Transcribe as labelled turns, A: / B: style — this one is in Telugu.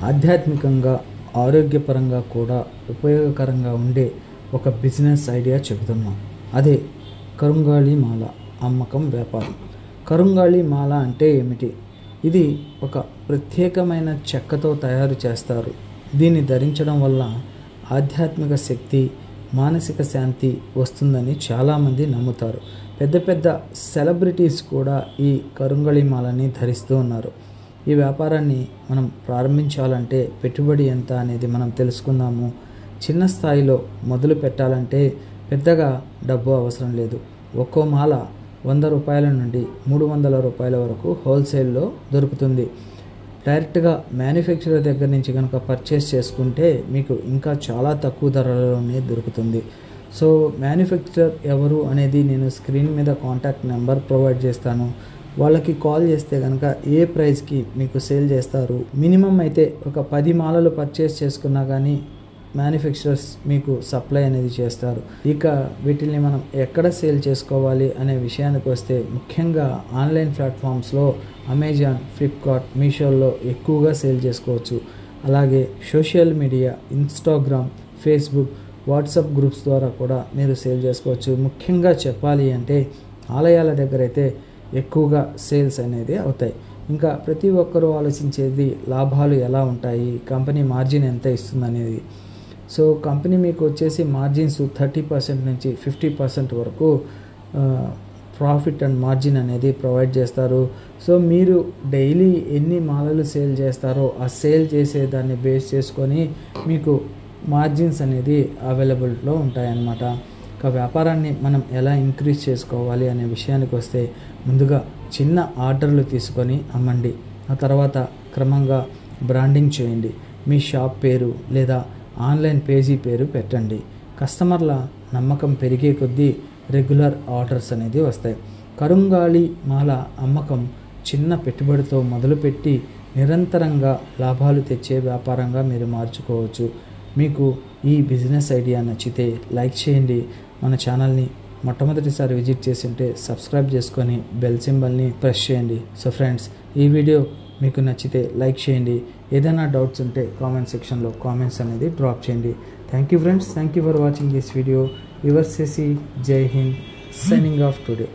A: ఆధ్యాత్మికంగా ఆరోగ్యపరంగా కూడా ఉపయోగకరంగా ఉండే ఒక బిజినెస్ ఐడియా చెబుతున్నాం. అదే కరుంగాళి మాల అమ్మకం వ్యాపారం. కరుంగాళి మాల అంటే ఏమిటి? ఇది ఒక ప్రత్యేకమైన చెక్కతో తయారు చేస్తారు. దీన్ని ధరించడం వల్ల ఆధ్యాత్మిక శక్తి, మానసిక శాంతి వస్తుందని చాలామంది నమ్ముతారు. పెద్ద పెద్ద సెలబ్రిటీస్ కూడా ఈ కరుంగాళి మాలని ధరిస్తూ ఉన్నారు. ఈ వ్యాపారాన్ని మనం ప్రారంభించాలంటే పెట్టుబడి ఎంత అనేది మనం తెలుసుకుందాము. చిన్న స్థాయిలో మొదలు పెట్టాలంటే పెద్దగా డబ్బు అవసరం లేదు. ఒక్కో మాల 100 రూపాయల నుండి 300 రూపాయల వరకు హోల్సేల్లో దొరుకుతుంది. డైరెక్ట్గా మ్యానుఫ్యాక్చరర్ దగ్గర నుంచి కనుక పర్చేస్ చేసుకుంటే మీకు ఇంకా చాలా తక్కువ ధరలోనే దొరుకుతుంది. సో మ్యానుఫ్యాక్చరర్ ఎవరు అనేది నేను స్క్రీన్ మీద కాంటాక్ట్ నెంబర్ ప్రొవైడ్ చేస్తాను. వాళ్ళకి కాల్ చేస్తే కనుక ఏ ప్రైస్కి మీకు సేల్ చేస్తారు. మినిమం అయితే ఒక 10 మాలలు పర్చేస్ చేసుకున్నా కానీ మ్యానుఫ్యాక్చరర్స్ మీకు సప్లై అనేది చేస్తారు. ఇక వీటిని మనం ఎక్కడ సేల్ చేసుకోవాలి అనే విషయానికి వస్తే ముఖ్యంగా ఆన్లైన్ ప్లాట్ఫామ్స్లో అమెజాన్, ఫ్లిప్కార్ట్, మీషోల్లో ఎక్కువగా సేల్ చేసుకోవచ్చు. అలాగే social media, Instagram, Facebook, WhatsApp groups ద్వారా కూడా మీరు సేల్ చేసుకోవచ్చు. ముఖ్యంగా చెప్పాలి అంటే ఆలయాల దగ్గర అయితే ఎక్కువగా సేల్స్ అనేది అవుతాయి. ఇంకా ప్రతి ఒక్కరూ ఆలోచించేది లాభాలు ఎలా ఉంటాయి, కంపెనీ మార్జిన్ ఎంత ఇస్తుంది అనేది. సో కంపెనీ మీకు వచ్చేసి మార్జిన్స్ 30% నుంచి 50% వరకు ప్రాఫిట్ అండ్ మార్జిన్ అనేది ప్రొవైడ్ చేస్తారు. సో మీరు డైలీ ఎన్ని మాలలు సేల్ చేస్తారో ఆ సేల్ చేసే దాన్ని బేస్ చేసుకొని మీకు మార్జిన్స్ అనేది అవైలబుల్లో ఉంటాయన్నమాట. ఒక వ్యాపారాన్ని మనం ఎలా ఇంక్రీజ్ చేసుకోవాలి అనే విషయానికి వస్తే ముందుగా చిన్న ఆర్డర్లు తీసుకొని అమ్మండి. ఆ తర్వాత క్రమంగా బ్రాండింగ్ చేయండి. మీ షాప్ పేరు లేదా ఆన్లైన్ పేజీ పేరు పెట్టండి. కస్టమర్ల నమ్మకం పెరిగే కొద్దీ రెగ్యులర్ ఆర్డర్స్ అనేది వస్తాయి. కరుంగాళి మాల అమ్మకం చిన్న పెట్టుబడితో మొదలుపెట్టి నిరంతరంగా లాభాలు తెచ్చే వ్యాపారంగా మీరు మార్చుకోవచ్చు. మీకు ఈ బిజినెస్ ఐడియా నచ్చితే లైక్ చేయండి. మన ఛానల్ని మొట్టమొదటిసారి విజిట్ చేసి ఉంటే సబ్స్క్రైబ్ చేసుకొని బెల్ సింబల్ని ప్రెస్ చేయండి. సో ఫ్రెండ్స్, ఈ వీడియో మీకు నచ్చితే లైక్ చేయండి. ఏదైనా డౌట్స్ ఉంటే కామెంట్ సెక్షన్లో కామెంట్స్ అనేది డ్రాప్ చేయండి. Thank you friends, thank you for watching this video. Your Shashi, Jai Hind, signing off today.